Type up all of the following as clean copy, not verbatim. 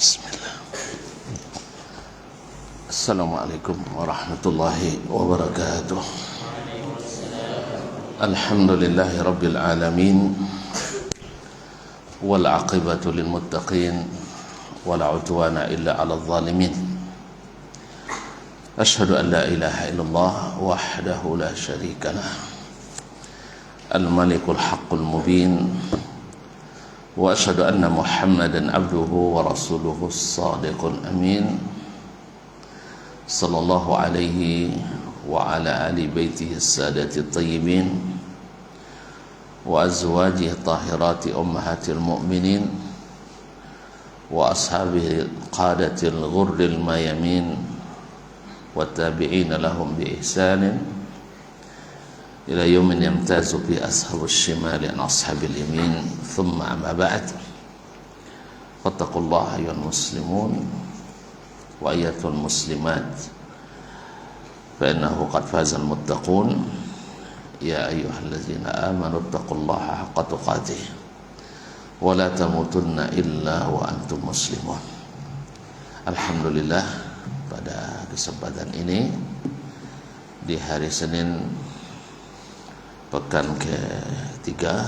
Bismillah. Assalamualaikum warahmatullahi wabarakatuh. Alhamdulillahi rabbil alamin, wal aqibatu lil muttaqin, wala udwana illa 'alal zalimin. Asyhadu an la ilaha illallah wahdahu la syarikalah, al-malikul haqqul mubin, wa asyhadu anna Muhammadan abduhu wa rasuluhu as-sadiqul amin, sallallahu alaihi wa ala ali baitihi as-sadati at-tayyibin wa azwajihi tahirati ummahatil mu'minin wa ashabihi qadatil ghurril mayamin wa tabi'ina lahum bi ihsanin ila yaumin yamtazu bi ashabus shimali an ashabil yamin, thumma amma ba'd. Fattaqullaha ayyuhal muslimun wa ayyatul muslimat, fa innahu qad fazal muttaqun. Ya ayyuhallazina amanu taqullaha haqqa tuqatih wa la tamutunna illa wa antum muslimun. Alhamdulillah, pada kesempatan ini di hari Senin pekan ketiga,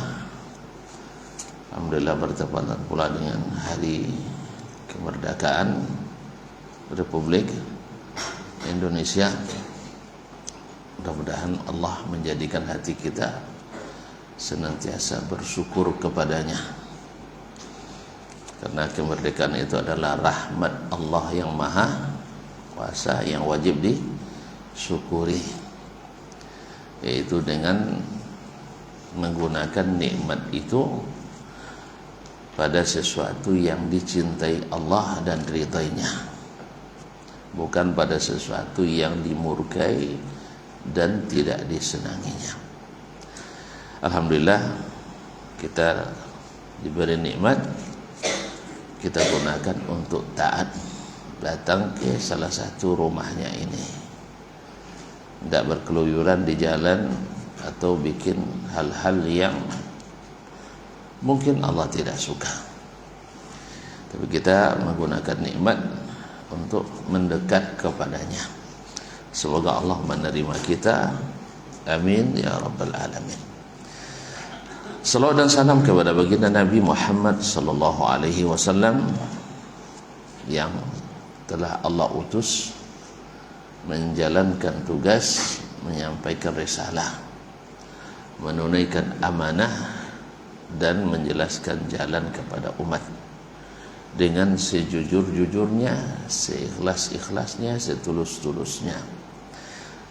alhamdulillah bertepatan pula dengan hari kemerdekaan Republik Indonesia. Mudah-mudahan Allah menjadikan hati kita senantiasa bersyukur kepadanya, karena kemerdekaan itu adalah rahmat Allah yang maha kuasa yang wajib disyukuri, yaitu dengan menggunakan nikmat itu pada sesuatu yang dicintai Allah dan ridainya, bukan pada sesuatu yang dimurkai dan tidak disenanginya. Alhamdulillah, kita diberi nikmat, kita gunakan untuk taat, datang ke salah satu rumahnya ini, tidak berkeluyuran di jalan atau bikin hal-hal yang mungkin Allah tidak suka, tapi kita menggunakan nikmat untuk mendekat kepadanya. Semoga Allah menerima kita, amin ya rabbal alamin. Salawat dan salam kepada baginda Nabi Muhammad sallallahu alaihi wasallam yang telah Allah utus menjalankan tugas, menyampaikan risalah, menunaikan amanah, dan menjelaskan jalan kepada umat dengan sejujur-jujurnya, seikhlas-ikhlasnya, setulus-tulusnya,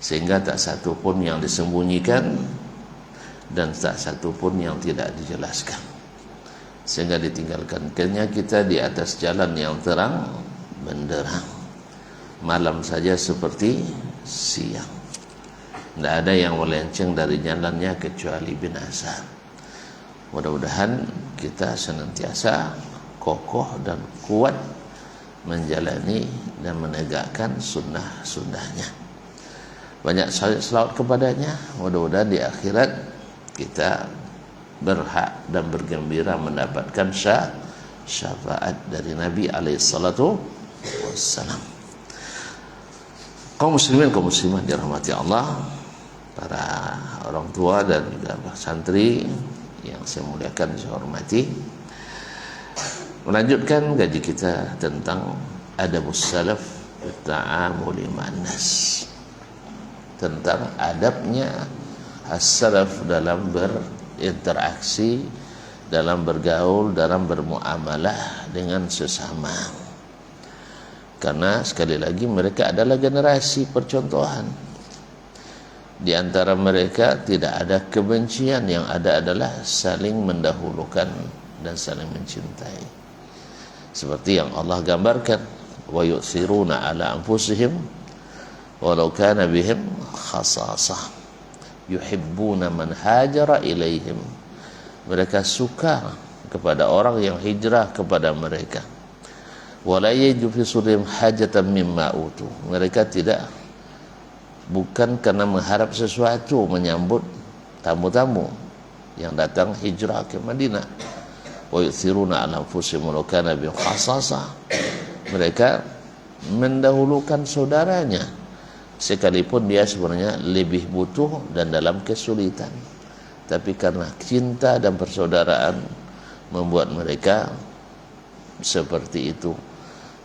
sehingga tak satu pun yang disembunyikan dan tak satu pun yang tidak dijelaskan, sehingga ditinggalkannya kita di atas jalan yang terang benderang, malam saja seperti siang. Tidak ada yang melenceng dari jalannya kecuali binasa. Mudah-mudahan kita senantiasa kokoh dan kuat menjalani dan menegakkan sunnah-sunnahnya. Banyak selawat kepadanya. Mudah-mudahan di akhirat kita berhak dan bergembira mendapatkan syafaat dari Nabi alaihissalatu wassalam. Kaum muslimin, kaum muslimat dirahmati Allah, para orang tua dan juga santri yang saya muliakan, saya hormati, melanjutkan gaji kita tentang adabus salaf ta'amuli ma'an nas, tentang adabnya as-salaf dalam berinteraksi, dalam bergaul, dalam bermuamalah dengan sesama. Karena sekali lagi mereka adalah generasi percontohan. Di antara mereka tidak ada kebencian, yang ada adalah saling mendahulukan dan saling mencintai. Seperti yang Allah gambarkan, wa yu'thiruna ala anfusihim walau kana bihim khasasah yuhibbuna man hajara ilaihim. Mereka suka kepada orang yang hijrah kepada mereka. Wala yajidu fi sudurihim hajatan mimma utu. Mereka bukan karena mengharap sesuatu menyambut tamu-tamu yang datang hijrah ke Madinah. Wa yu'thiruna ala anfusihim walau kana bihim khasasah. mereka mendahulukan saudaranya sekalipun dia sebenarnya lebih butuh dan dalam kesulitan, tapi karena cinta dan persaudaraan membuat mereka seperti itu,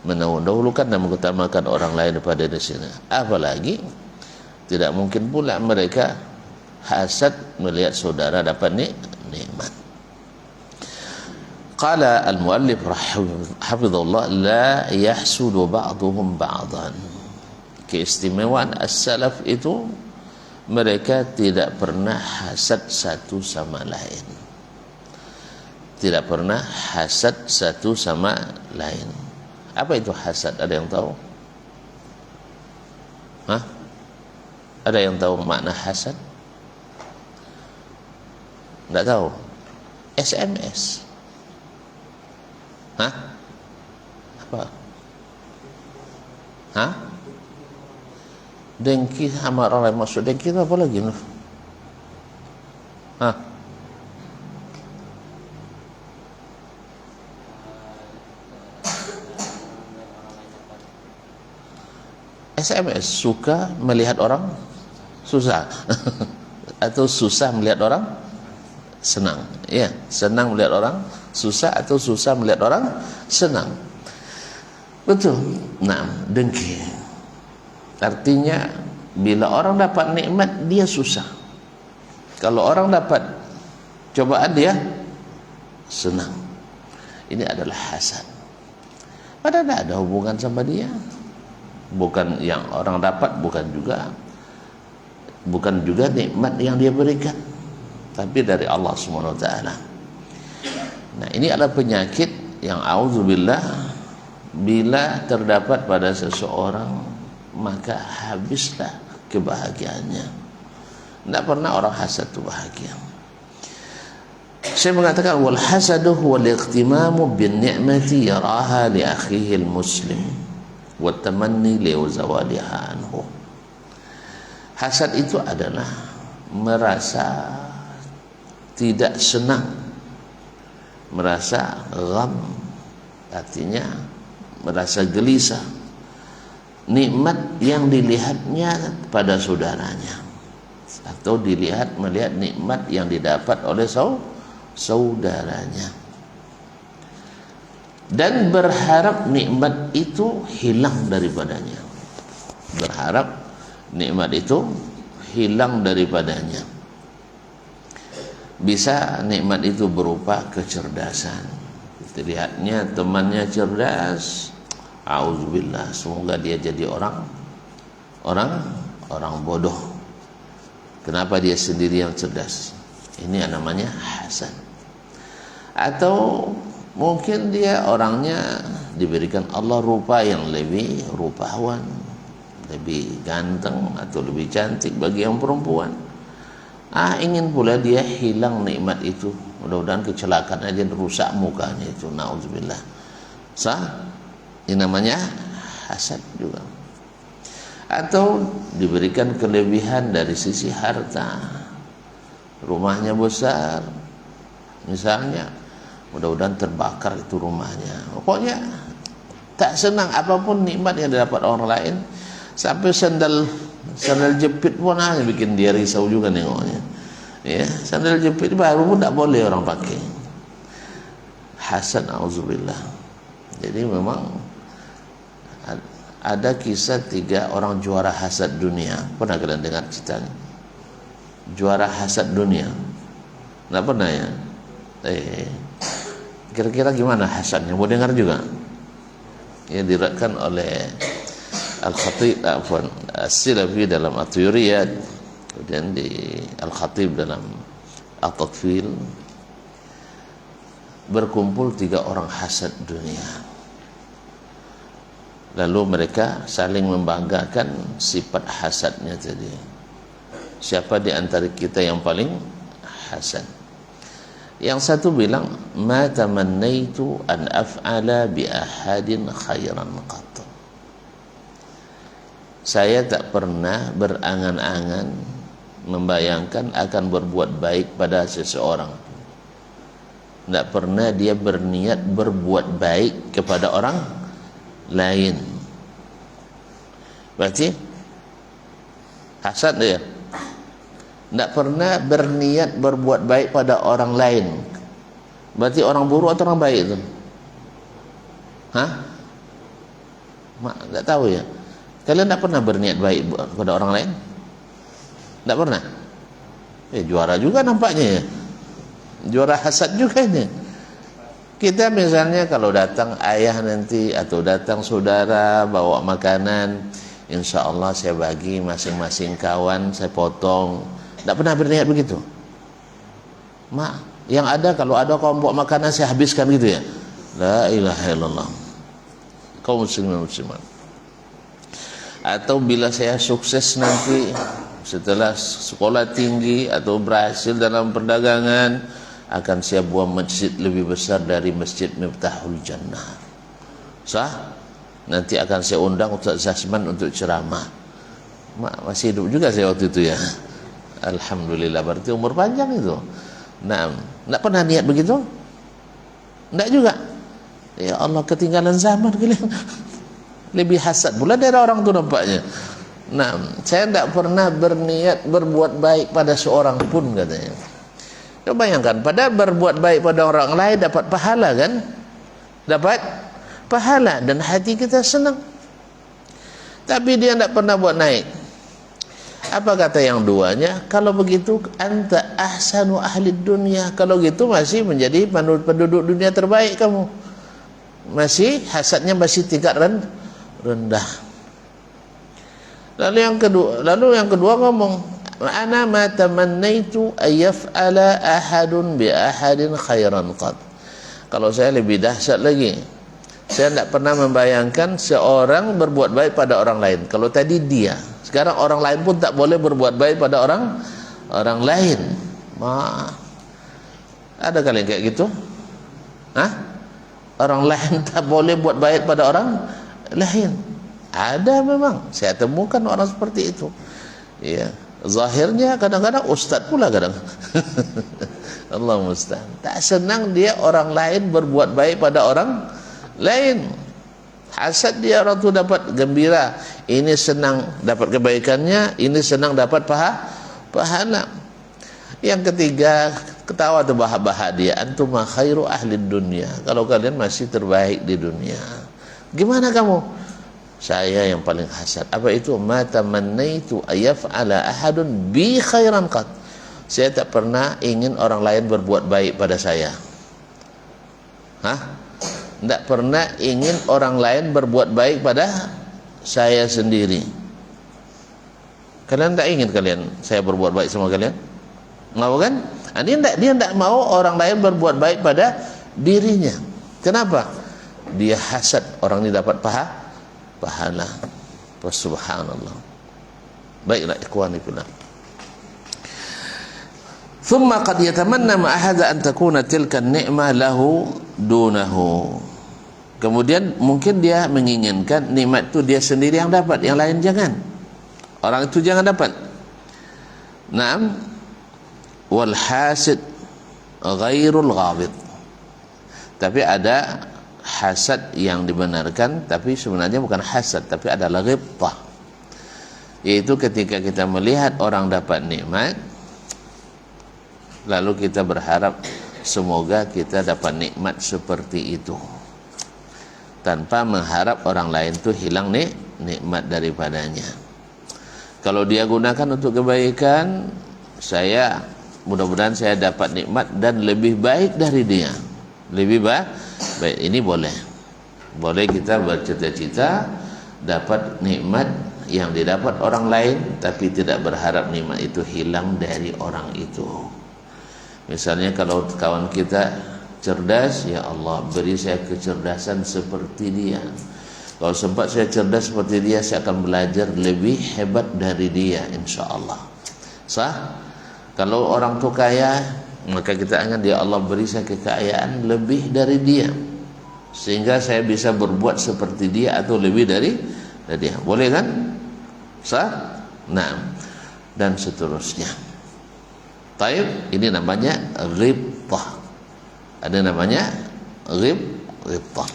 mendahulukan dan mengutamakan orang lain daripada di sini. Apalagi tidak mungkin pula mereka hasad melihat saudara dapat nikmat. Qala al-muallif hafizahullah la yahsudu ba'duhum ba'dan. Keistimewaan as-salaf itu mereka tidak pernah hasad satu sama lain. Tidak pernah hasad satu sama lain. Apa itu hasad? Ada yang tahu? Hah? Ada yang tahu makna hasad? Tidak tahu? SMS. Hah? Apa? Hah? Dengki sama orang lain, maksud dengki itu apa lagi? Hah? SMS, suka melihat orang susah atau susah melihat orang senang. Ya, senang melihat orang susah atau susah melihat orang senang. Betul. Nah, dengki. Artinya bila orang dapat nikmat dia susah. Kalau orang dapat cobaan dia senang. Ini adalah hasad. Padahal tidak ada hubungan sama dia. Bukan yang orang dapat, bukan juga nikmat yang dia berikan, tapi dari Allah Subhanahu wa taala. Nah, ini adalah penyakit yang auzubillah bila terdapat pada seseorang, maka habislah kebahagiaannya. Tidak pernah orang hasad itu bahagia. Saya mengatakan wal hasadu huwal iqtimamu bin ni'mati yaraha li akhihi al muslim wa tamanni li zawaliha anhu. Hasad itu adalah merasa tidak senang, merasa gham, artinya merasa gelisah nikmat yang dilihatnya pada saudaranya, atau melihat nikmat yang didapat oleh saudaranya, dan berharap nikmat itu hilang daripadanya. Berharap nikmat itu hilang daripadanya. Bisa nikmat itu berupa kecerdasan. Lihatnya temannya cerdas, auzubillah, semoga dia jadi orang bodoh. Kenapa dia sendiri yang cerdas? Ini yang namanya hasad. Atau mungkin dia orangnya diberikan Allah rupa yang lebih rupawan, lebih ganteng atau lebih cantik bagi yang perempuan. Ingin pula dia hilang nikmat itu. Mudah-mudahan kecelakaan aja rusak mukanya itu, naudzubillah. Ini namanya hasad juga. Atau diberikan kelebihan dari sisi harta, rumahnya besar misalnya, mudah-mudahan terbakar itu rumahnya. Pokoknya tak senang apapun nikmat yang didapat orang lain, sampai sandal jepit pun bikin dia risau juga nengoknya. Ya, sandal jepit baru pun tak boleh orang pakai. Hasad, auzubillah. Jadi memang ada kisah 3 orang juara hasad dunia. Pernah kalian dengar ceritanya? Juara hasad dunia. Tak pernah ya? Kira-kira gimana hasadnya? Mau dengar juga? Ya, diriwayatkan oleh Al-Khatib As-Silafi dalam At-Tuyuriyat, kemudian di Al-Khatib dalam At-Tatfil. Berkumpul 3 orang hasad dunia. Lalu mereka saling membanggakan sifat hasadnya tadi. Siapa di antara kita yang paling hasad? Yang satu bilang, ma tamannaitu an af'ala bi ahadin khairan qat. Saya tak pernah berangan-angan membayangkan akan berbuat baik pada seseorang. Tak pernah dia berniat berbuat baik kepada orang lain. Berarti hasad dia. Tidak pernah berniat berbuat baik pada orang lain. Berarti orang buruk atau orang baik itu? Hah? Mak, tidak tahu ya. Kalian tidak pernah berniat baik pada orang lain? Tidak pernah? Juara juga nampaknya ya. Juara hasad juga ini. Kita misalnya kalau datang ayah nanti atau datang saudara bawa makanan, insya Allah saya bagi masing-masing kawan, saya potong. Tidak pernah berniat begitu. Mak, yang ada kalau ada kawan bawa makanan saya habiskan gitu ya. La ilaha illallah. Kaum muslimin muslimat. Atau bila saya sukses nanti setelah sekolah tinggi atau berhasil dalam perdagangan, akan saya buat masjid lebih besar dari masjid Miftahul Jannah. Sah? Nanti akan saya undang Ustaz Zasman untuk ceramah. Mak, masih hidup juga saya waktu itu ya. Alhamdulillah, berarti umur panjang itu. Nah, tidak pernah niat begitu? Tidak juga. Ya Allah, ketinggalan zaman kalian. Lebih hasad pula dari orang tu nampaknya. Nah, saya tidak pernah berniat berbuat baik pada seorang pun katanya. Coba bayangkan, pada berbuat baik pada orang lain dapat pahala kan? Dapat pahala dan hati kita senang. Tapi dia tidak pernah buat naik. Apa kata yang duanya? Kalau begitu anta ahsanu ahli dunia. Kalau gitu masih menjadi penduduk dunia terbaik kamu. Masih hasadnya masih tingkat rendah. Lalu yang kedua ngomong, ana ma tamannaitu ayyaf'ala ahadun bi ahadin khairan qad. Kalau saya lebih dahsyat lagi, saya tidak pernah membayangkan seorang berbuat baik pada orang lain. Kalau tadi dia, sekarang orang lain pun tak boleh berbuat baik pada orang lain. Ada kalian kayak gitu? Hah? Orang lain tak boleh buat baik pada orang lain. Ada memang, saya temukan orang seperti itu. Ya, zahirnya kadang-kadang ustaz pula kadang. Allah musta'an. Tak senang dia orang lain berbuat baik pada orang lain. Hasad dia orang tu dapat gembira. Ini senang dapat kebaikannya, ini senang dapat pahala. Yang ketiga, ketawa terbahak-bahak dia. Antum khairu ahli dunia. Kalau kalian masih terbaik di dunia. Gimana kamu? Saya yang paling hasad. Apa itu? Ma tamannaitu ayyaf'ala ahadun bi khairan qad. Saya tak pernah ingin orang lain berbuat baik pada saya. Hah? Tak pernah ingin orang lain berbuat baik pada saya sendiri. Kalian tak ingin saya berbuat baik sama kalian? Mau kan? Dia tak mau orang lain berbuat baik pada dirinya. Kenapa? Dia hasad orang ini dapat pahala. Subhanallah. Baiklah ikhwani fillah. Thumma qad yatamanna ma ahadha an takuna tilka an-ni'mah lahu dunahu. Kemudian mungkin dia menginginkan nikmat itu dia sendiri yang dapat, yang lain jangan. Orang itu jangan dapat. Naam. Wal hasid ghairul ghabid. Tapi ada hasad yang dibenarkan, tapi sebenarnya bukan hasad, tapi adalah ghibtah. Yaitu ketika kita melihat orang dapat nikmat, lalu kita berharap semoga kita dapat nikmat seperti itu, tanpa mengharap orang lain itu hilang nikmat daripadanya. Kalau dia gunakan untuk kebaikan, mudah-mudahan saya dapat nikmat dan lebih baik dari dia. Lebih baik, ini boleh kita bercita-cita dapat nikmat yang didapat orang lain, tapi tidak berharap nikmat itu hilang dari orang itu. Misalnya kalau kawan kita cerdas, ya Allah beri saya kecerdasan seperti dia. Kalau sempat saya cerdas seperti dia, saya akan belajar lebih hebat dari dia, insya Allah. Sah? Kalau orang tu kaya, maka kita ingat, ya Allah beri saya kekayaan lebih dari dia, sehingga saya bisa berbuat seperti dia atau lebih dari dia. Boleh kan? Sah? Nah, dan seterusnya. Taib, ini namanya ghibtah. Ada namanya ghibtah.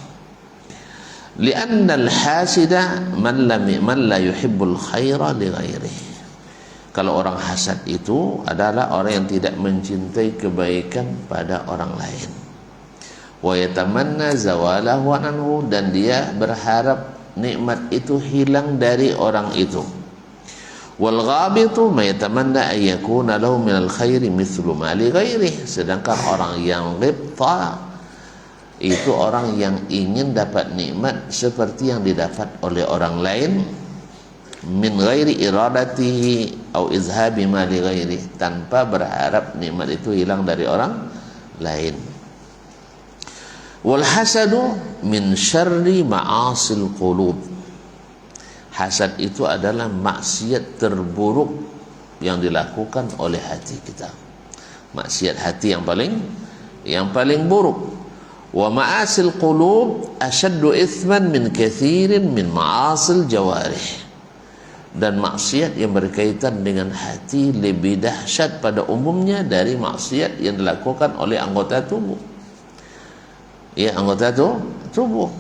Li'anna al-hasida man la yuhibbul khaira li ghairihi. Kalau orang hasad itu adalah orang yang tidak mencintai kebaikan pada orang lain. Wa yatamanna zawalahu anhu, dan dia berharap nikmat itu hilang dari orang itu. Wal ghabitu ma yatamanna an yakuna lahu minal khairi mithlu ma li ghairihi. Sedangkan orang yang ghibta itu orang yang ingin dapat nikmat seperti yang didapat oleh orang lain, min ghairi iradatihi au izhabi ma li ghairihi, tanpa berharap nikmat itu hilang dari orang lain. Wal hasadu min syarri ma'asil qulub. Hasad itu adalah maksiat terburuk yang dilakukan oleh hati kita. Maksiat hati yang paling buruk. Wa ma'asil qulub ashaddu ithman min kathirin min ma'asil jawarih. Dan maksiat yang berkaitan dengan hati lebih dahsyat pada umumnya dari maksiat yang dilakukan oleh anggota tubuh. Ya, anggota tubuh.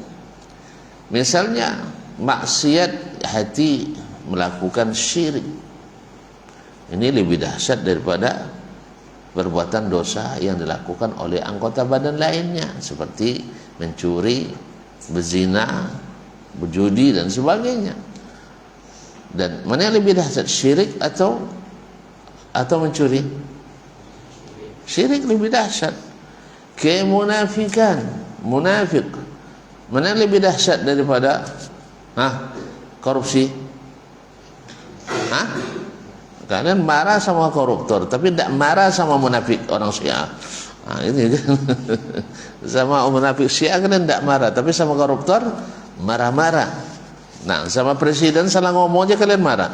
Misalnya maksiat hati melakukan syirik. Ini lebih dahsyat daripada perbuatan dosa yang dilakukan oleh anggota badan lainnya, seperti mencuri, berzina, berjudi dan sebagainya. Dan mana yang lebih dahsyat, syirik atau mencuri? Syirik lebih dahsyat. Kemunafikan, munafik, mana yang lebih dahsyat daripada korupsi? Kalian marah sama koruptor, tapi tidak marah sama munafik orang Syiah. Ini kan. Sama munafik Syiah kalian tidak marah, tapi sama koruptor marah-marah. Nah, sama presiden salah ngomong aja kalian marah.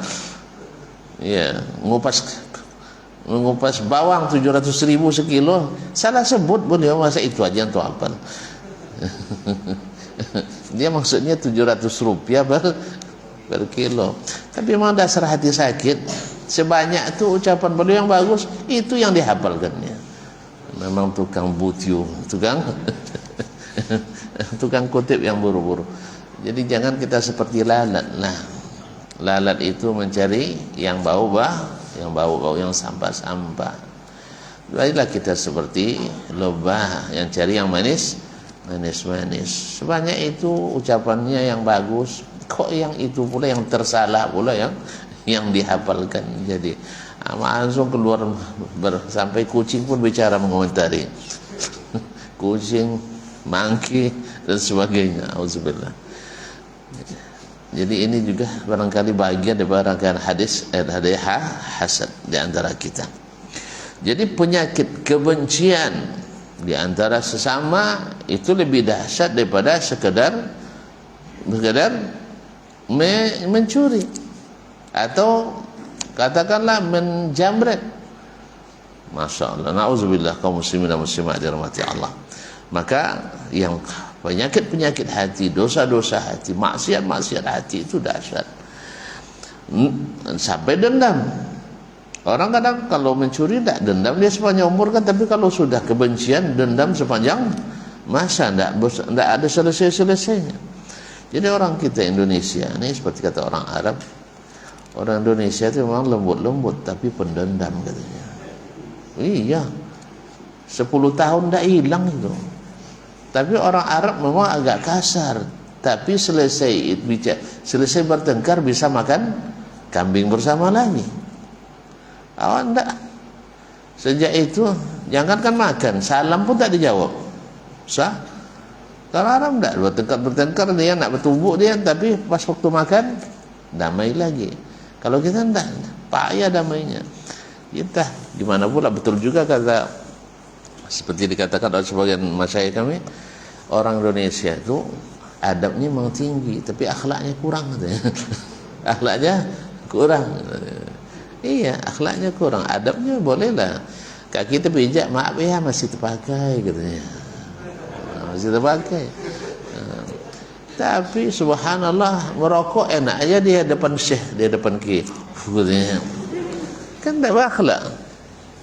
Ya, mengupas bawang 700.000 sekilo, salah sebut boleh, masa itu aja untuk apa? Dia maksudnya 700 rupiah per kilo. Tapi memang dasar hati sakit. Sebanyak itu ucapan beliau yang bagus, itu yang dihafalkannya. Memang tukang butyu, tukang kutip yang buru-buru. Jadi jangan kita seperti lalat. Nah, lalat itu mencari yang bau yang sampah-sampah. Baiklah kita seperti lebah yang cari yang manis. Sebanyak itu ucapannya yang bagus, kok yang itu pula yang tersalah pula yang dihafalkan. Jadi langsung keluar sampai kucing pun bicara mengomentari. Kucing, mangki dan sebagainya. Auzubillah. Jadi ini juga barangkali bagian dari rangkaian hadis hasad di antara kita. Jadi penyakit kebencian di antara sesama itu lebih dahsyat daripada sekedar mencuri atau katakanlah menjamret. Masya Allah, na'udzubillah kaum muslimin dan muslimat dirahmati Allah. Maka yang penyakit hati, dosa-dosa hati, maksiat hati itu dahsyat. Sampai dendam. Orang kadang kalau mencuri tidak dendam dia sepanjang umur kan, tapi kalau sudah kebencian dendam sepanjang masa, tidak ada selesai-selesainya. Jadi orang kita Indonesia ini seperti kata orang Arab, orang Indonesia itu memang lembut-lembut tapi pendendam katanya. Iya, 10 tahun tidak hilang itu. Tapi orang Arab memang agak kasar, tapi selesai bertengkar bisa makan kambing bersama lagi. Awak enggak. Sejak itu jangankan makan, salam pun tak dijawab. Sah? Kalau Arab enggak, bertengkar dia nak bertumbuk dia, tapi pas waktu makan damai lagi. Kalau kita enggak, payah damainya. Kita gimana pula, betul juga kata seperti dikatakan oleh sebagian masyayikh kami, orang Indonesia itu adabnya memang tinggi tapi akhlaknya kurang katanya. Akhlaknya kurang. Iya, akhlaknya kurang. Adabnya bolehlah. Kaki kita pijak, maaf ya masih terpakai katanya. Masih terpakai. Tapi subhanallah merokok enak aja di hadapan syekh, di hadapan ki. Katanya. Kan tak berakhlak.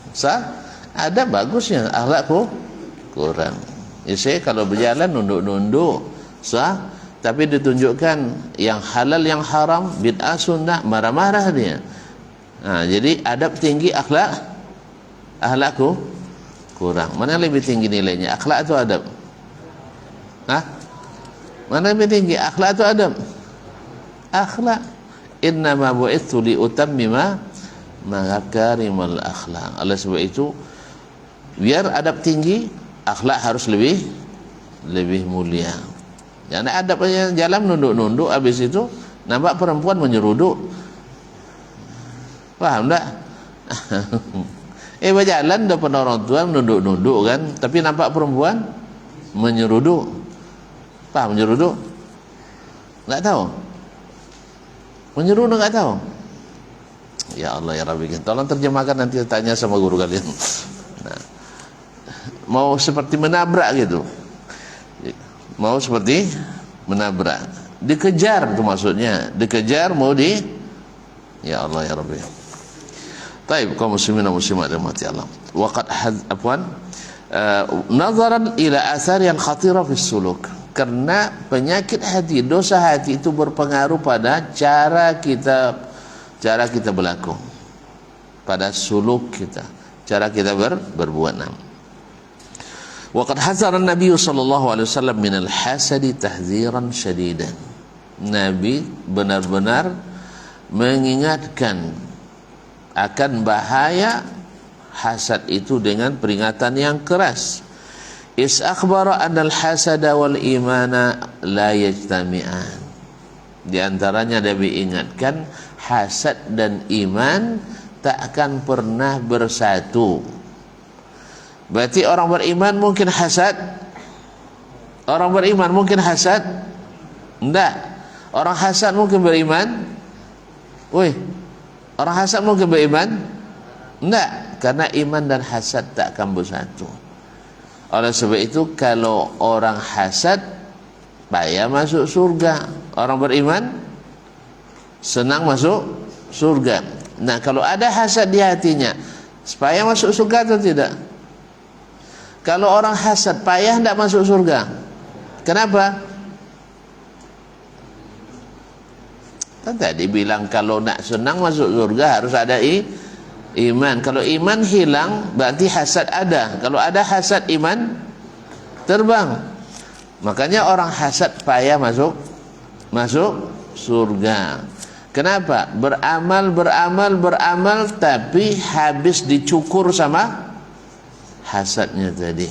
Sah? Ada bagusnya, akhlakku kurang. Ya, saya kalau berjalan nunduk-nunduk, sah. tapi ditunjukkan yang halal yang haram, bid'ah sunnah, marah-marah dia. Jadi adab tinggi, akhlakku kurang. Mana lebih tinggi nilainya, akhlak atau adab? Mana lebih tinggi, akhlak atau adab? Akhlak. Innama bu'itsu li utammima makarimal akhlak. Oleh sebab itu, biar adab tinggi, akhlak harus lebih mulia. Jangan adabnya jalan nunduk-nunduk, habis itu nampak perempuan menyeruduk. Paham tak? Berjalan depan orang tua nunduk-nunduk kan, tapi nampak perempuan menyeruduk. Paham menyeruduk? Enggak tahu? Menyeruduk enggak tahu? Ya Allah ya Rabbi, tolong terjemahkan, nanti tanya sama guru kalian. Mau seperti menabrak gitu. Mau seperti menabrak. Dikejar itu maksudnya. Dikejar mau ya Allah ya Rabbi. Taib, kaum muslimin dan muslimat rahmati Allah. Waqad nazaran ila athar yang khatira fi suluk. Karena penyakit hati, dosa hati itu berpengaruh pada cara kita berlaku, pada suluk kita, cara kita berbuat. Waqad hazara Nabi sallallahu alaihi wasallam min al-hasadi tahdziran syadidan. Nabi benar-benar mengingatkan akan bahaya hasad itu dengan peringatan yang keras. Is akhbara anna al-hasada wal imana la yajtami'an. Di antaranya Nabi ingatkan, hasad dan iman tak akan pernah bersatu. Berarti orang beriman mungkin hasad? Orang beriman mungkin hasad? Enggak. Orang hasad mungkin beriman? Orang hasad mungkin beriman? Enggak, karena iman dan hasad tak akan bersatu. Oleh sebab itu, kalau orang hasad payah masuk surga, orang beriman senang masuk surga. Nah, kalau ada hasad di hatinya, supaya masuk surga atau tidak? Kalau orang hasad payah tidak masuk surga. Kenapa? Kan tadi bilang kalau nak senang masuk surga harus ada iman. Kalau iman hilang berarti hasad ada. Kalau ada hasad, iman terbang. Makanya orang hasad payah masuk surga. Kenapa? Beramal tapi habis dicukur sama hasadnya tadi.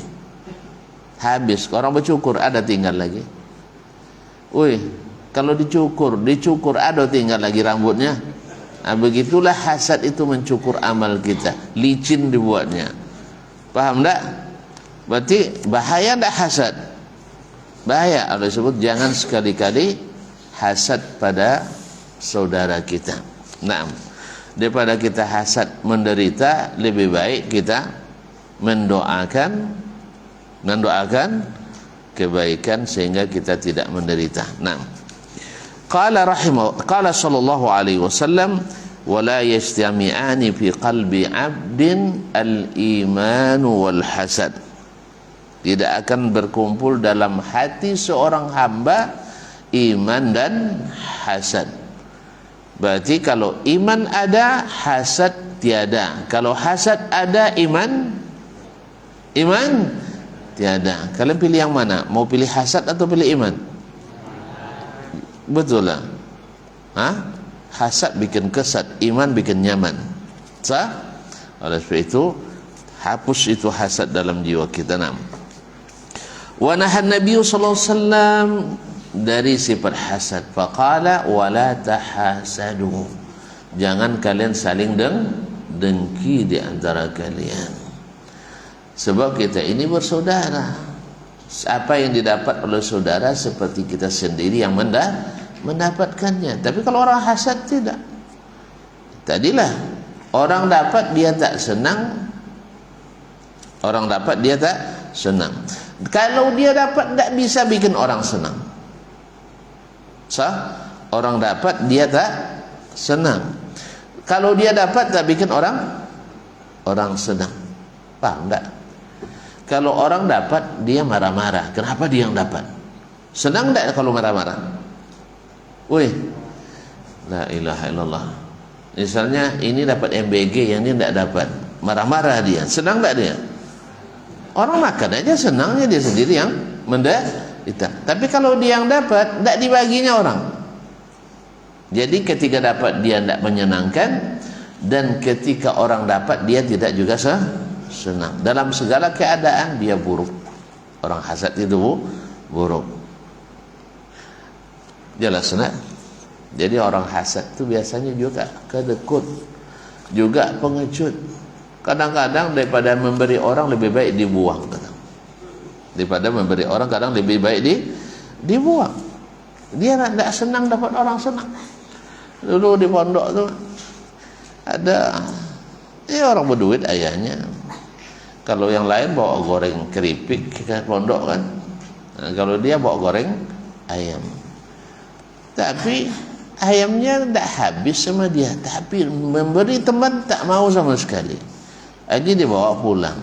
Habis. Orang bercukur ada tinggal lagi. Kalau dicukur ada tinggal lagi rambutnya. Begitulah hasad itu mencukur amal kita, licin dibuatnya. Paham tak? Berarti bahaya tak hasad? Bahaya. Oleh sebut jangan sekali-kali hasad pada saudara kita. Naam. Daripada kita hasad menderita, lebih baik kita mendoakan kebaikan sehingga kita tidak menderita. Naam. Qala sallallahu alaihi wasallam, wala yajtami'ani fi qalbi 'abdin al-iman wal hasad. Tidak akan berkumpul dalam hati seorang hamba iman dan hasad. Berarti kalau iman ada, hasad tiada. Kalau hasad ada, iman tiada. Kalian pilih yang mana? Mau pilih hasad atau pilih iman? Betul lah. Hasad bikin kesat, iman bikin nyaman. Oleh sebab itu, hapus itu hasad dalam jiwa kita. Wa nahan Nabi sallallahu alaihi wasallam dari sifat hasad. Faqala wala tahasadu. Jangan kalian saling dengki di antara kalian. Sebab kita ini bersaudara. Apa yang didapat oleh saudara seperti kita sendiri yang mendapatkannya. Tapi kalau orang hasad tidak. Tadilah orang dapat dia tak senang. Orang dapat dia tak senang. Kalau dia dapat tak bisa bikin orang senang. Orang dapat dia tak senang. Kalau dia dapat tak bikin orang senang. Paham tak? Kalau orang dapat dia marah-marah. Kenapa dia yang dapat? Senang tak kalau marah-marah? Wih, la ilaha illallah. Misalnya ini dapat MBG, yang ini tidak dapat, marah-marah dia. Senang tak dia? Orang makan aja senangnya dia sendiri yang menderita. Tapi kalau dia yang dapat, tidak dibaginya orang. Jadi ketika dapat dia tidak menyenangkan, dan ketika orang dapat dia tidak juga senang. Dalam segala keadaan dia buruk. Orang hasad itu buruk. Jelas nak? Jadi orang hasad itu biasanya juga kedekut, juga pengecut. Kadang-kadang daripada memberi orang lebih baik dibuang. Daripada memberi orang kadang lebih baik dibuang. Dia tidak senang dapat orang senang. Dulu di pondok tu ada orang berduit ayahnya. Kalau yang lain bawa goreng keripik ke pondok kan. Nah, kalau dia bawa goreng ayam. Tapi ayamnya tidak habis sama dia. Tapi memberi teman tak mau sama sekali. Lagi dibawa pulang.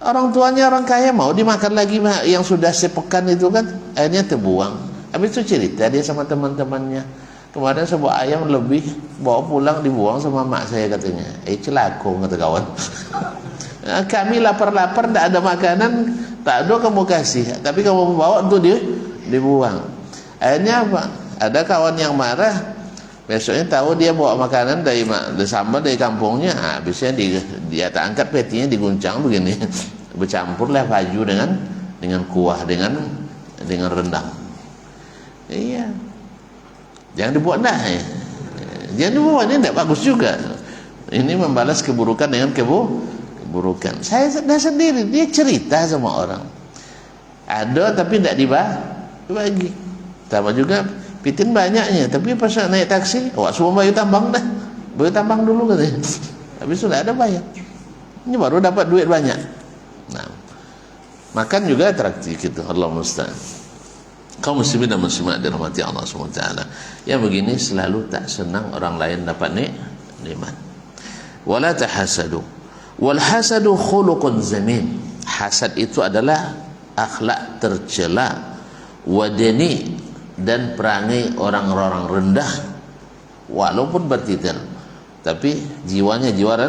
Orang tuanya orang kaya mau dimakan lagi yang sudah sepekan itu kan. Akhirnya terbuang. Habis itu cerita dia sama teman-temannya. Kemarin sebuah ayam lebih bawa pulang dibuang sama mak saya katanya. Celaka kata kawan. Kami lapar-lapar tidak ada makanan, tak ada kamu kasih. Tapi kamu bawa untuk dibuang. Akhirnya apa? Ada kawan yang marah. Besoknya tahu dia bawa makanan dari sambal dari kampungnya. Habisnya dia tak angkat petinya, diguncang begini. Bercampurlah baju dengan kuah dengan rendang. Iya. Jangan dibuat dah. Jangan dibuat, ini tidak bagus juga. Ini membalas keburukan dengan keburukan. Saya dah sendiri, dia cerita sama orang. Ada tapi tidak dibagi. Sama juga pitin banyaknya, tapi pas naik taksi, awak semua bayar tambang dah. Bayar tambang dulu katanya. Habis sudah ada bayar. Ini baru dapat duit banyak. Nah, makan juga atraktif gitu. Allah musta'an. Kaum muslimin dan muslimat dirahmati Allah SWT, yang begini selalu tak senang orang lain dapat nikmat. Wala tahasadu. Wal hasadu khuluqun zamin. Hasad itu adalah akhlak tercela, wadani, dan perangai orang-orang rendah, walaupun bertitel, tapi jiwanya jiwa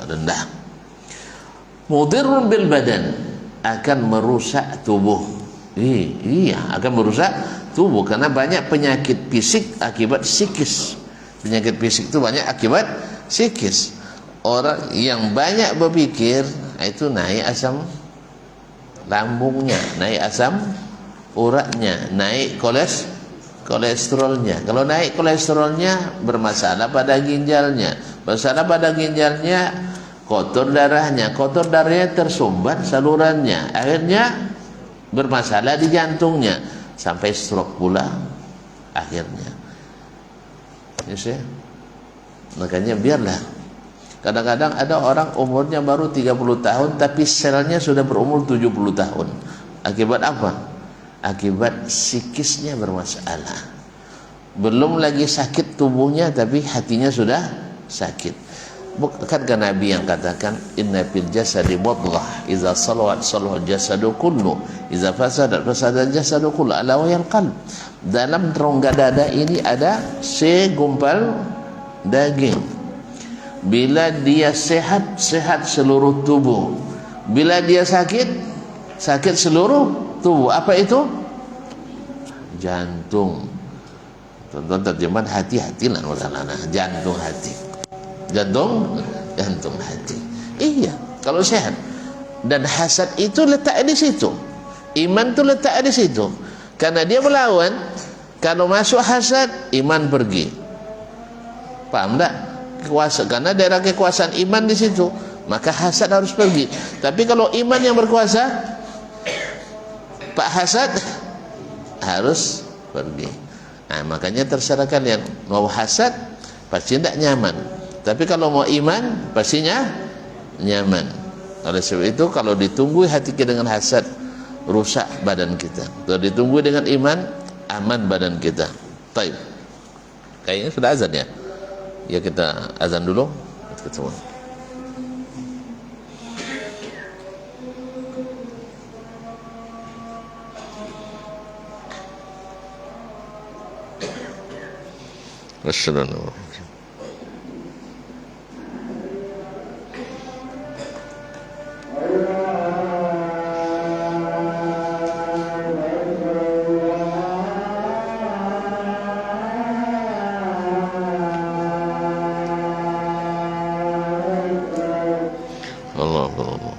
rendah. Mudirrun bil badan, akan merusak tubuh. Iya, akan merusak tubuh karena banyak penyakit fisik akibat psikis. Penyakit fisik itu banyak akibat psikis. Orang yang banyak berpikir itu naik asam lambungnya, naik asam uratnya, naik kolesterolnya. Kalau naik kolesterolnya, bermasalah pada ginjalnya. Bermasalah pada ginjalnya, kotor darahnya tersumbat salurannya. Akhirnya bermasalah di jantungnya sampai stroke pula akhirnya. Yes, ya? Makanya biarlah. Kadang-kadang ada orang umurnya baru 30 tahun tapi selnya sudah berumur 70 tahun. Akibat apa? Akibat psikisnya bermasalah. Belum lagi sakit tubuhnya, tapi hatinya sudah sakit. Bukankah Nabi yang katakan inna fil jasadi mudghah idza salawat salawat jasadu kullu idza fasadat fasada jasadu kullu ala wahiyal qalb. Dalam rongga dada ini ada segumpal daging. Bila dia sehat, sehat seluruh tubuh. Bila dia sakit, sakit seluruh tubuh. Apa itu? Jantung. Tonton terjemahan hati-hatilah ulana. Jantung hati. Jantung hati. Iya, kalau sehat. Dan hasad itu letak di situ. Iman itu letak di situ. Karena dia melawan. Kalau masuk hasad, iman pergi. Paham tak? Karena daerah kekuasaan iman di situ, maka hasad harus pergi. Tapi kalau iman yang berkuasa, pak hasad harus pergi. Nah, makanya terserah kalian. Mau hasad pasti tidak nyaman, tapi kalau mau iman pastinya nyaman. Oleh sebab itu, kalau ditunggu hati kita dengan hasad, rusak badan kita. Kalau ditunggu dengan iman, aman badan kita. Baik. Kayaknya sudah azan ya. Ya, kita azan dulu. Ketemu. Asyhadu Allah Allah.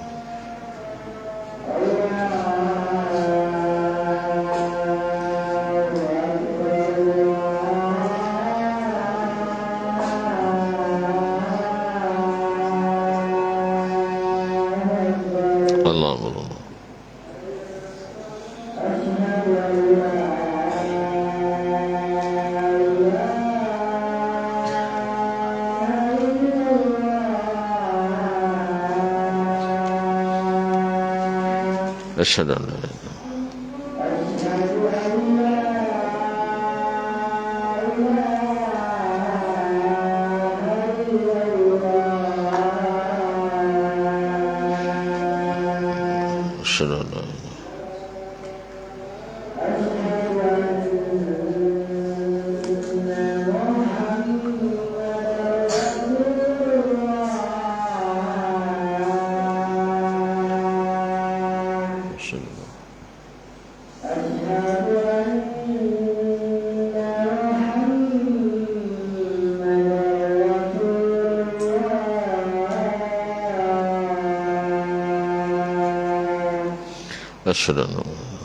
Allah Allah. Asyhadu an la ilaha illallah. Asyhadu an la ilaha Asyhadu an la ilaha illallah.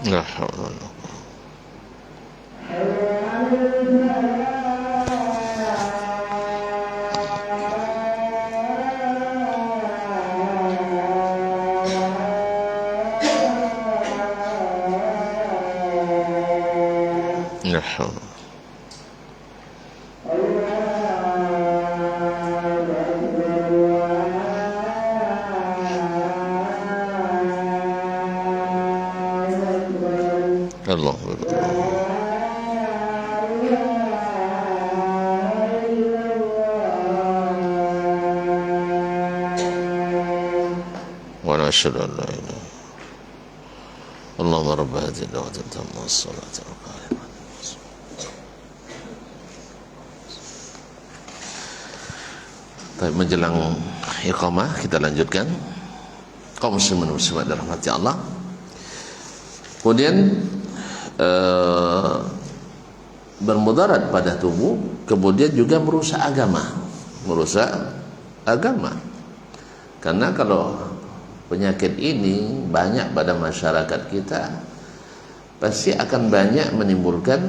La hawla wa la quwwata illa billah. Allah wa nashhadu an la ilaha Allahumma rabb hadhihi ad-da'wati at-tammah was-salati al-qa'imah. Baik, menjelang iqamah kita lanjutkan. Kaum muslimin muslimat dirahmati Allah. Kemudian bermudarat pada tubuh, kemudian juga merusak agama. Karena kalau penyakit ini banyak pada masyarakat kita, pasti akan banyak menimbulkan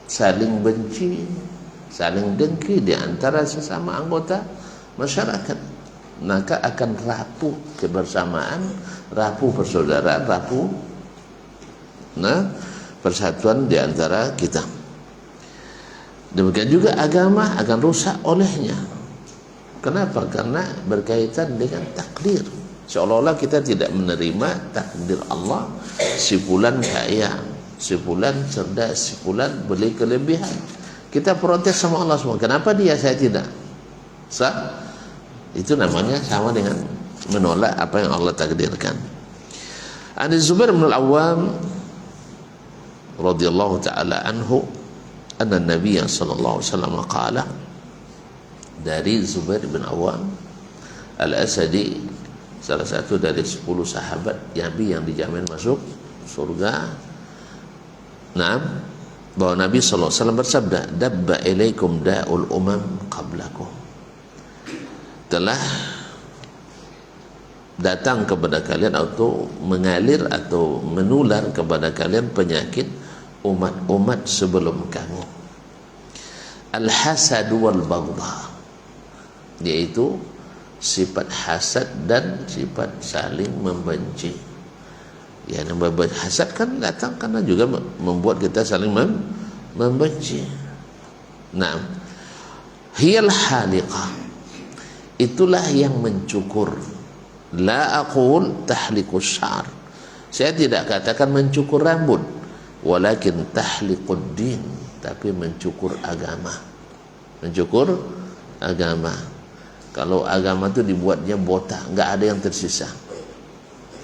saling benci, saling dengki di antara sesama anggota masyarakat. Maka akan rapuh kebersamaan, rapuh persaudaraan, rapuh persatuan di antara kita. Demikian juga agama akan rusak olehnya. Kenapa? Karena berkaitan dengan takdir. Seolah-olah kita tidak menerima takdir Allah. Si fulan kaya, si fulan cerdas, si fulan beli kelebihan. Kita protes sama Allah semua. Kenapa dia, saya tidak? Itu namanya sama dengan menolak apa yang Allah takdirkan. An Zubair bin Al-Awwam radhiyallahu ta'ala anhu anna Nabi sallallahu alaihi wasallam qala, dari Zubair bin Awwam Al-Asadi, salah satu dari 10 sahabat Nabi yang dijamin masuk surga. Bahwa Nabi sallallahu alaihi wasallam bersabda, dabba ilaikum da'ul umam qablakum, telah datang kepada kalian atau mengalir atau menular kepada kalian penyakit umat-umat sebelum kamu. Al-hasad wal baghdha, yaitu sifat hasad dan sifat saling membenci. Ya, hasad kan datang karena juga membuat kita saling membenci. Nah, hiyal haliqah, itulah yang mencukur. La aqul tahliqus syar, saya tidak katakan mencukur rambut, walakin tahliqud din, tapi mencukur agama. Mencukur agama. Kalau agama itu dibuatnya botak, enggak ada yang tersisa.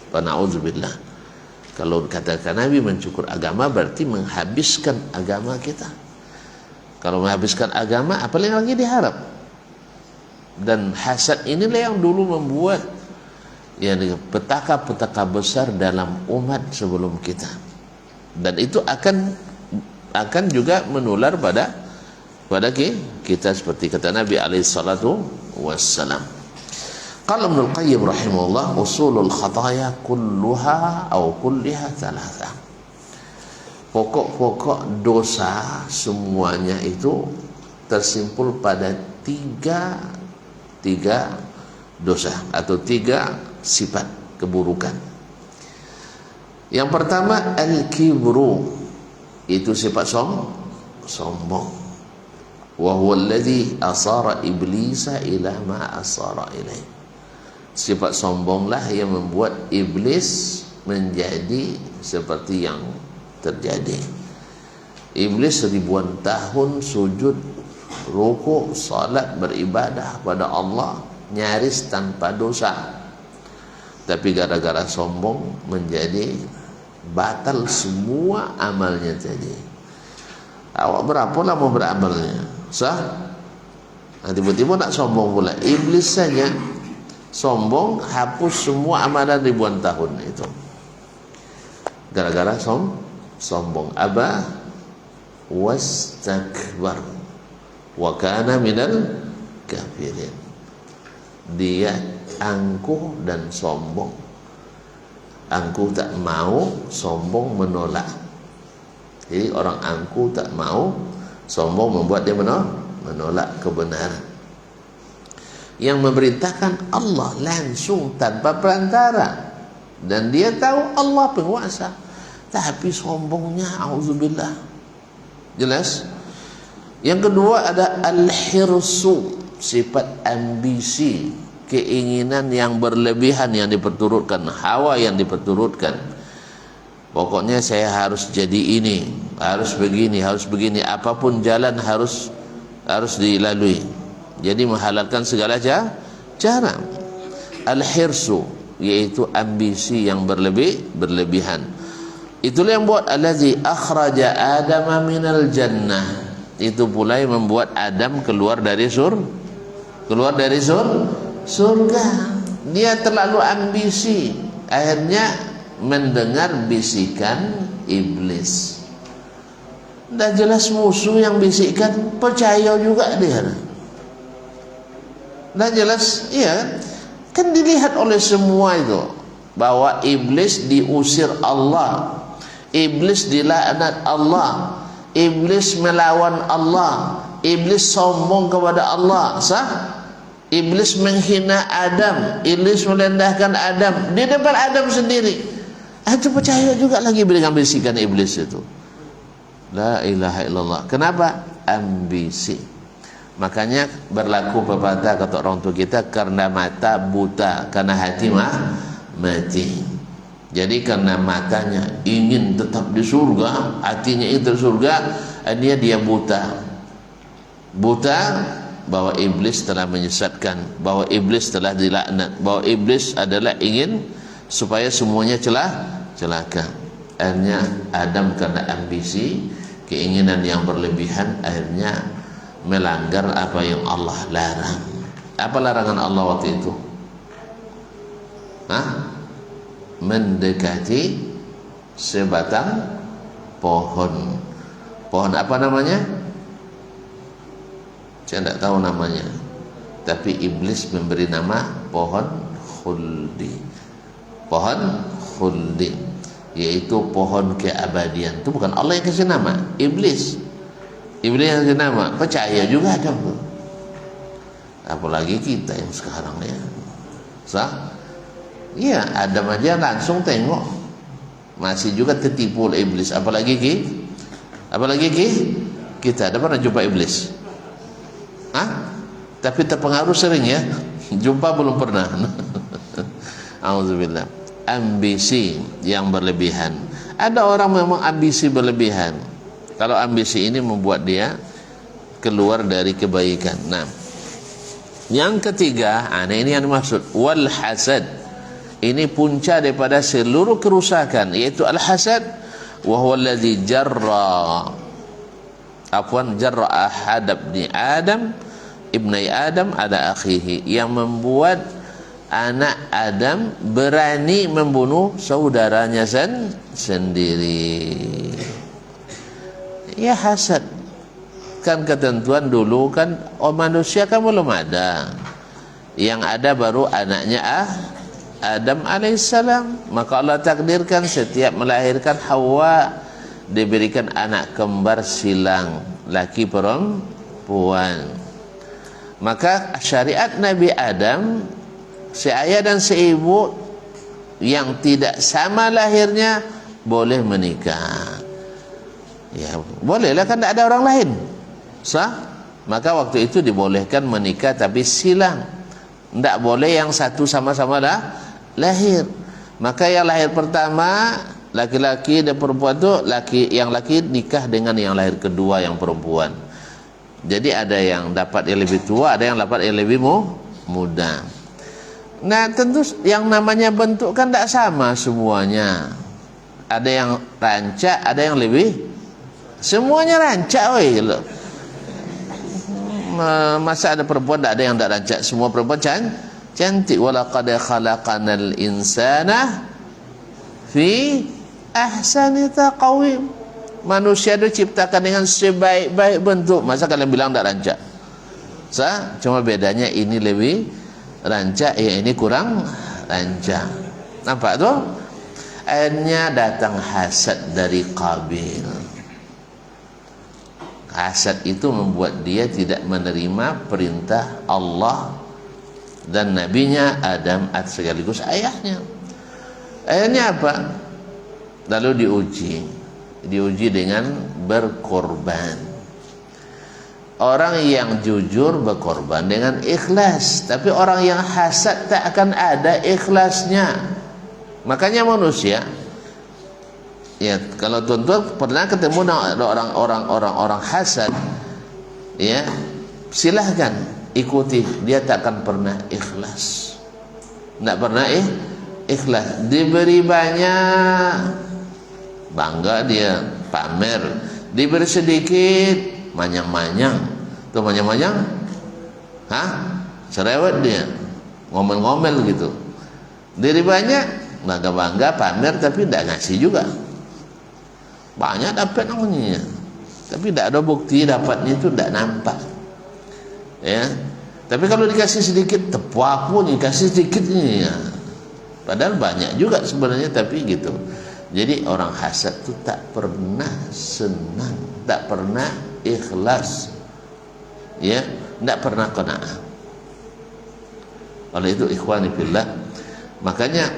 Na'udzubillah. Kalau katakan Nabi mencukur agama, berarti menghabiskan agama kita. Kalau menghabiskan agama, apa yang lagi diharap? Dan hasad inilah yang dulu membuat petaka-petaka besar dalam umat sebelum kita. Dan itu akan juga menular pada kita, seperti kata Nabi alaihi salatu wassalam. Qala Ibnu Qayyim rahimahullah, usulul khataya kulluha atau kulliha thalatha. Pokok-pokok dosa semuanya itu tersimpul pada tiga dosa atau tiga sifat keburukan. Yang pertama al-kibru, itu sifat sombong. Wa huwa alladhi asara iblisa ila ma asara ilaih. Sifat sombonglah yang membuat iblis menjadi seperti yang terjadi. Iblis ribuan tahun sujud, rukuk, salat, beribadah pada Allah nyaris tanpa dosa, tapi gara-gara sombong menjadi batal semua amalnya. Jadi awak berapa lama beramalnya sah, tiba-tiba nak sombong pula. Iblis saja sombong hapus semua amalan ribuan tahun itu gara-gara sombong. Aba wastakbar wa kana minal kafirin, dia angkuh dan sombong. Angkuh tak mau, sombong menolak. Jadi orang angkuh tak mau, sombong membuat dia menolak kebenaran. Yang memerintahkan Allah langsung tanpa perantara, dan dia tahu Allah penguasa, tapi sombongnya auzubillah. Jelas? Yang kedua ada al-hirsu, sifat ambisi, keinginan yang berlebihan yang diperturutkan, hawa yang diperturutkan. Pokoknya saya harus jadi ini, harus begini, apapun jalan harus dilalui. Jadi menghalalkan segala cara. Al-hirsu, yaitu ambisi yang berlebihan. Itulah yang buat allazi akhraja adama minal jannah, itu pula yang membuat Adam keluar dari surga. Dia terlalu ambisi, akhirnya mendengar bisikan iblis. Dah jelas musuh yang bisikan, percaya juga dia. Dah jelas, iya kan dilihat oleh semua itu bahwa iblis diusir Allah, iblis dilaknat Allah, iblis melawan Allah, iblis sombong kepada Allah, sah? Iblis menghina Adam, iblis merendahkan Adam di depan Adam sendiri. Itu percaya juga lagi dengan bisikan iblis itu. La ilaha illallah. Kenapa? Ambisi. Makanya berlaku pepatah kata orang tua kita, karena mata buta, karena hati mati. Jadi karena matanya ingin tetap di surga, hatinya ingin di surga, dia buta bahwa iblis telah menyesatkan, bahwa iblis telah dilaknat, bahwa iblis adalah ingin supaya semuanya celaka. Akhirnya Adam karena ambisi, keinginan yang berlebihan, akhirnya melanggar apa yang Allah larang. Apa larangan Allah waktu itu? Mendekati sebatang pohon. Pohon apa namanya? Saya tidak tahu namanya, tapi iblis memberi nama pohon khuldi. Pohon khuldi, yaitu pohon keabadian. Itu bukan Allah yang kasih nama, iblis. Iblis yang kasih nama. Percaya juga ada. Apalagi kita yang sekarang ya. Sah? Iya, Adam aja langsung tengok masih juga tertipu oleh iblis. Apalagi kita. Ada pernah jumpa iblis? Tapi terpengaruh sering ya. Jumpa belum pernah. Auzubillah. Ambisi yang berlebihan. Ada orang memang ambisi berlebihan. Kalau ambisi ini membuat dia keluar dari kebaikan. Nah, yang ketiga, ini yang dimaksud wal hasad. Ini punca daripada seluruh kerusakan, yaitu al hasad. Wa huwa alladhi jarra ahad ibni Adam ala akhihi, yang membuat anak Adam berani membunuh saudaranya sendiri. Ya hasad. Kan ketentuan dulu kan manusia kan belum ada. Yang ada baru anaknya Adam alaihissalam. Maka Allah takdirkan setiap melahirkan Hawa diberikan anak kembar silang, laki perempuan. Maka syariat Nabi Adam, si ayah dan si ibu yang tidak sama lahirnya boleh menikah. Ya, bolehlah kan tidak ada orang lain. Sah? Maka waktu itu dibolehkan menikah tapi silang. Tidak boleh yang satu sama-sama lahir. Maka yang lahir pertama laki-laki dan perempuan itu yang laki nikah dengan yang lahir kedua yang perempuan. Jadi ada yang dapat yang lebih tua, ada yang dapat yang lebih muda. Nah tentu yang namanya bentuk kan tidak sama semuanya. Ada yang rancak, ada yang lebih. Semuanya rancak, masa ada perempuan tak ada yang tak rancak? Semua perempuan cantik. Walaqad khalaqanal insana fi ahsani taqwim. Manusia itu ciptakan dengan sebaik-baik bentuk. Masa kalian bilang tak rancak? Cuma bedanya ini lebih rancak, ya ini kurang rancak. Nampak tu? Akhirnya datang hasad dari Qabil. Hasad itu membuat dia tidak menerima perintah Allah dan nabinya Adam sekaligus ayahnya. Akhirnya apa? Lalu diuji dengan berkorban. Orang yang jujur berkorban dengan ikhlas, tapi orang yang hasad tak akan ada ikhlasnya. Makanya manusia, ya kalau tuan-tuan pernah ketemu dengan orang hasad, ya silahkan ikuti, dia tak akan pernah ikhlas. Tak pernah ikhlas. Diberi banyak, bangga dia, pamer. Diberi sedikit, manyang-manyang. Tuh manyang-manyang, cerewet dia, ngomel-ngomel gitu. Diri banyak, bangga-bangga, pamer, tapi tidak ngasih juga. Banyak dapat namanya, tapi tidak ada bukti dapatnya, itu tidak nampak. Ya, tapi kalau dikasih sedikit, tepuak pun dikasih sedikit ya. Padahal banyak juga sebenarnya, tapi gitu. Jadi orang hasad itu tak pernah senang, tak pernah ikhlas, ya, tak pernah qanaah. Oleh itu ikhwani fillah, makanya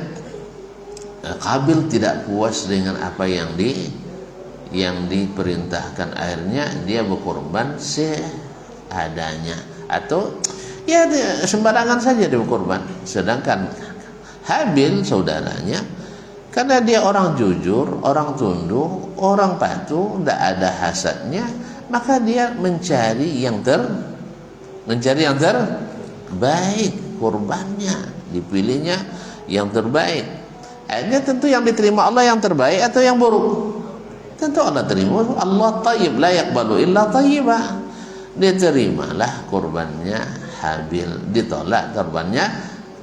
Qabil tidak puas dengan apa yang diperintahkan. Akhirnya dia berkorban seadanya, atau ya sembarangan saja dia berkorban. Sedangkan Habil saudaranya, karena dia orang jujur, orang tunduk, orang patuh, tidak ada hasadnya, maka dia mencari yang terbaik, korbannya dipilihnya yang terbaik. Akhirnya tentu yang diterima Allah yang terbaik atau yang buruk? Tentu Allah terima. Allah tayyib, la yaqbalu illa tayyibah. Diterimalah korbannya Habil, ditolak korbannya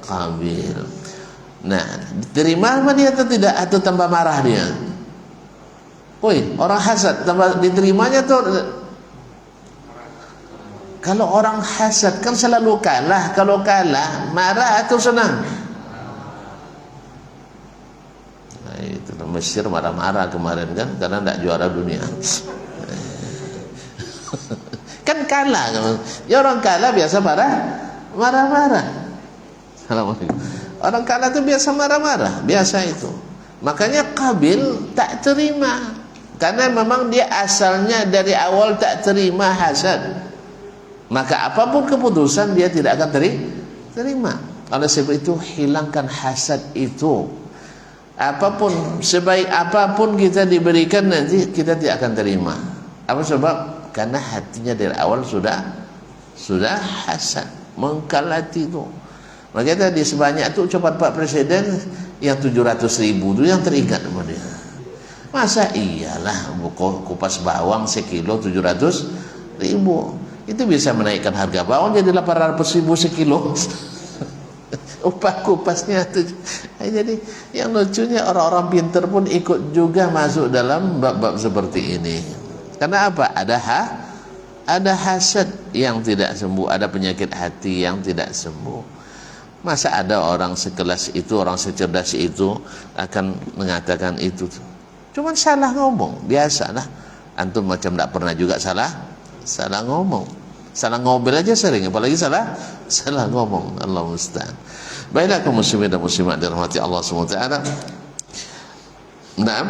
Qabil. Nah, diterima apa dia atau tidak, atau tambah marah dia? Orang hasad tambah diterimanya tuh. Kalau orang hasad kan selalu kalah. Kalau kalah marah atau senang? Mesir marah-marah kemarin kan karena tidak juara dunia. Kan kalah. Ya orang kalah biasa marah-marah. Assalamualaikum. Orang kalah itu biasa marah-marah, biasa itu. Makanya Qabil tak terima karena memang dia asalnya dari awal tak terima hasad. Maka apapun keputusan dia tidak akan terima. Oleh sebab itu hilangkan hasad itu. Apapun, sebaik apapun kita diberikan nanti kita tidak akan terima. Apa sebab? Karena hatinya dari awal sudah hasad, mengkalati itu. Makanya tadi sebanyak itu ucapan Pak Presiden yang 700.000 itu yang teringat sama dia. Masa iyalah kupas bawang sekilo 700.000 itu bisa menaikkan harga bawang jadi 800.000 sekilo. Upah kupasnya itu. Jadi yang lucunya orang-orang pintar pun ikut juga masuk dalam bab-bab seperti ini. Karena apa? Ada hasad yang tidak sembuh, ada penyakit hati yang tidak sembuh. Masa ada orang sekelas itu, orang secerdas itu akan mengatakan itu? Cuman salah ngomong, biasalah. Antum macam tidak pernah juga salah ngomong. Salah ngobel aja sering, apalagi salah ngomong. Allah musta'an. Baiklah kaum muslimin dan muslimat dirahmati Allah SWT. Naam,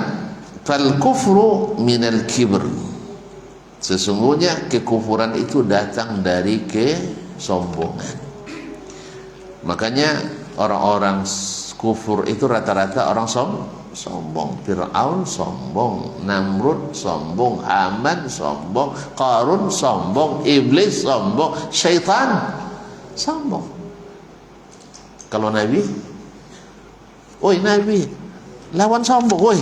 fal kufru minal kibr. Sesungguhnya kekufuran itu datang dari kesombongan. Makanya orang-orang kufur itu rata-rata orang sombong. Fir'aun sombong, Namrud sombong, Haman sombong, Qarun sombong, Iblis sombong, syaitan sombong. Kalau Nabi, oi Nabi lawan sombong, oi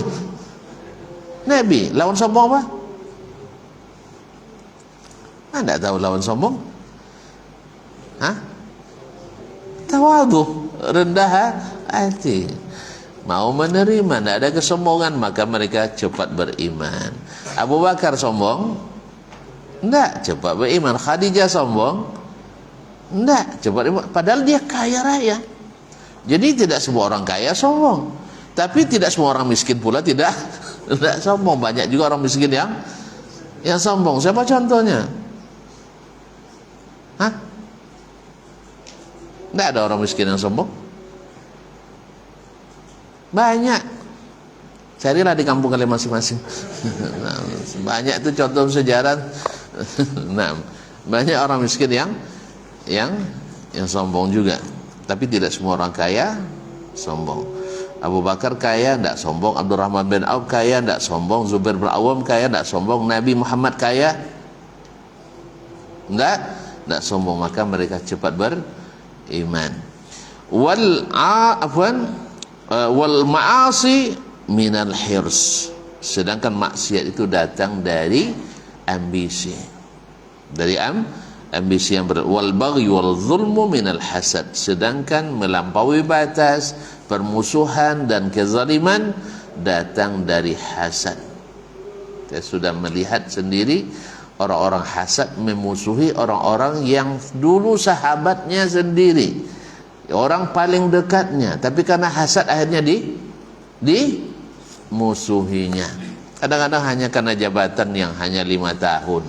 Nabi lawan sombong apa? Anda tahu lawan sombong? Hah? Tawadhu, rendah hati, mau menerima, tidak ada kesombongan, maka mereka cepat beriman. Abu Bakar sombong? Tidak, cepat beriman. Khadijah sombong? Tidak, cepat beriman. Padahal dia kaya raya. Jadi tidak semua orang kaya sombong, tapi tidak semua orang miskin pula tidak sombong. Banyak juga orang miskin yang sombong. Siapa contohnya? Hah? Tidak ada orang miskin yang sombong. Banyak. Carilah di kampung kalian masing-masing. Nah, banyak itu contoh sejarah. Nah, banyak orang miskin yang sombong juga. Tapi tidak semua orang kaya sombong. Abu Bakar kaya, tidak sombong. Abdurrahman bin Auf kaya, tidak sombong. Zubair bin Awam kaya, tidak sombong. Nabi Muhammad kaya, tidak sombong. Maka mereka cepat beriman. Wal ma'asi minal hirs. Sedangkan maksiat itu datang dari ambisi. Dari ambisi yang wal baghi wal zulmu minal hasad. Sedangkan melampaui batas, permusuhan dan kezaliman datang dari hasad. Saya sudah melihat sendiri orang-orang hasad memusuhi orang-orang yang dulu sahabatnya sendiri, orang paling dekatnya, tapi karena hasad akhirnya dimusuhinya. Kadang-kadang hanya karena jabatan yang hanya 5 tahun.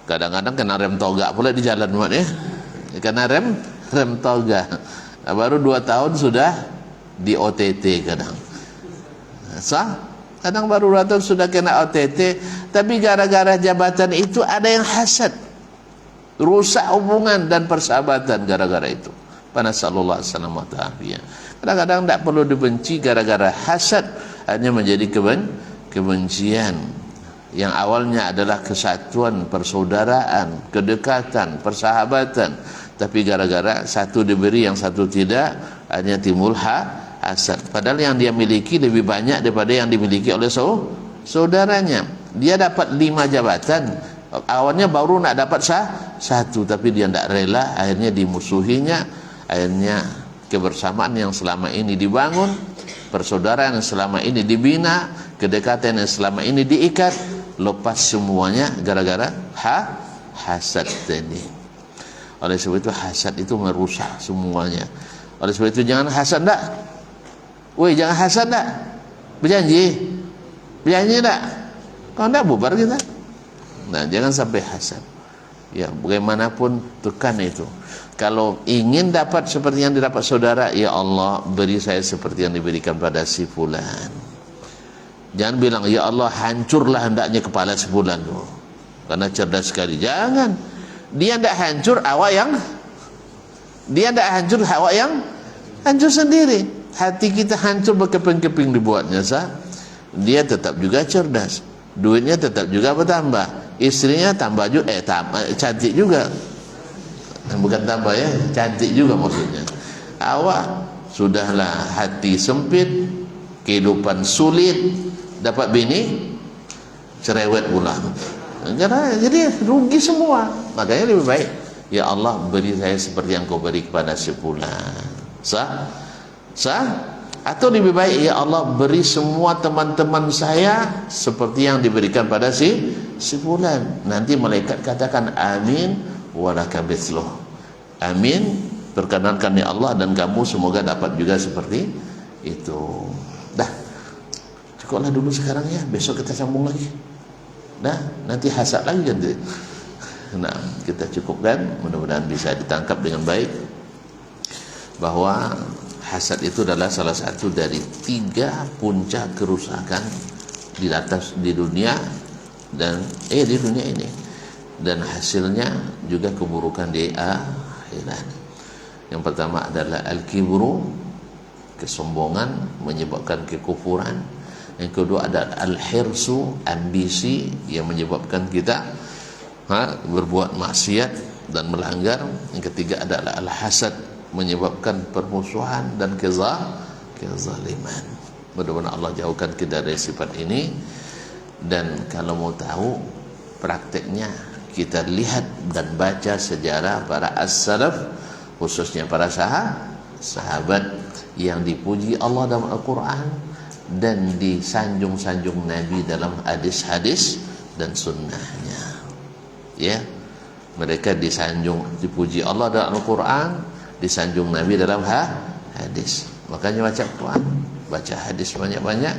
Kadang-kadang kena rem toga pula di jalan, ya. Kena rem toga. Nah, baru 2 tahun sudah di OTT kadang. Kadang baru 2 tahun sudah kena OTT, tapi gara-gara jabatan itu ada yang hasad. Rusak hubungan dan persahabatan gara-gara itu. Panasallallahu alaihi wasallam. Kadang-kadang tidak perlu dibenci gara-gara hasad, hanya menjadi kebencian. Yang awalnya adalah kesatuan, persaudaraan, kedekatan, persahabatan, tapi gara-gara satu diberi yang satu tidak, hanya timbul hasad. Padahal yang dia miliki lebih banyak daripada yang dimiliki oleh saudaranya. Dia dapat 5 jabatan, awalnya baru nak dapat satu, tapi dia tidak rela, akhirnya dimusuhinya. Akhirnya kebersamaan yang selama ini dibangun, persaudaraan yang selama ini dibina, kedekatan yang selama ini diikat, lepas semuanya gara-gara hasad tadi. Oleh sebab itu hasad itu merusak semuanya. Oleh sebab itu jangan hasad dah. Woi, jangan hasad dah. Berjanji? Berjanji tak? Kalau tidak bubar kita. Nah, jangan sampai hasad. Ya, bagaimanapun tekan itu. Kalau ingin dapat seperti yang didapat saudara, ya Allah, beri saya seperti yang diberikan pada si fulan. Jangan bilang, ya Allah, hancurlah hendaknya kepala si fulan tu, karena cerdas sekali. Jangan. Dia tidak hancur, awak yang hancur sendiri. Hati kita hancur berkeping-keping dibuatnya sah. Dia tetap juga cerdas, duitnya tetap juga bertambah, istrinya tambah juga, cantik juga, bukan tambah ya, cantik juga maksudnya. Awak sudahlah hati sempit, kehidupan sulit, dapat bini cerewet pula. Jadi rugi semua. Makanya lebih baik, ya Allah, beri saya seperti yang kau beri kepada si fulan. Sah? Atau lebih baik, ya Allah, beri semua teman-teman saya seperti yang diberikan pada si fulan. Nanti malaikat katakan amin walaka mithluh. Amin, perkenankan ya Allah, dan kamu semoga dapat juga seperti itu. Dah, cukuplah dulu sekarang ya, besok kita sambung lagi. Nah, nanti hasad lagi nanti. Nah, kita cukupkan, mudah-mudahan bisa ditangkap dengan baik bahwa hasad itu adalah salah satu dari 3 puncak kerusakan di dunia dan di dunia ini, dan hasilnya juga keburukan di akhirat. Yang pertama adalah al-kibru, kesombongan menyebabkan kekufuran. Yang kedua adalah al-hirsu, ambisi yang menyebabkan kita berbuat maksiat dan melanggar. Yang ketiga adalah al-hasad, menyebabkan permusuhan dan kezaliman. Mudah-mudahan Allah jauhkan kita dari sifat ini. Dan kalau mau tahu prakteknya, kita lihat dan baca sejarah para as-salaf, khususnya para sahabat yang dipuji Allah dalam Al-Quran dan disanjung-sanjung Nabi dalam hadis-hadis dan sunnahnya. Ya, mereka dipuji Allah dalam Al-Quran, disanjung Nabi dalam hadis. Makanya baca Quran, baca hadis banyak-banyak.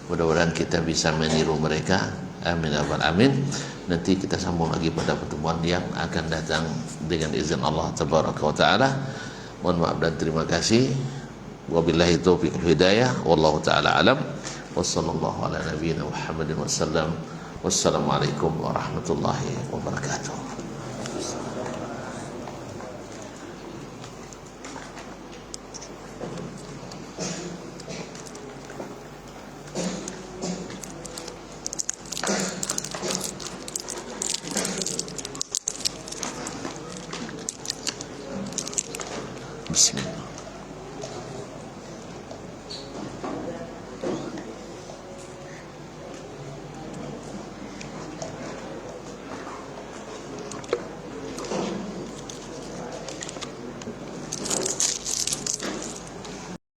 Mudah-mudahan kita bisa meniru mereka. Amin ya rabbal alamin. Nanti kita sambung lagi pada pertemuan yang akan datang dengan izin Allah tabaraka wa taala. Mohon maaf dan terima kasih. Wabillahi taufiq wal hidayah, wallahu taala alam. Wassallallahu ala nabiyyina Muhammadin wasallam. Wassalamualaikum warahmatullahi wabarakatuh. Bismillah.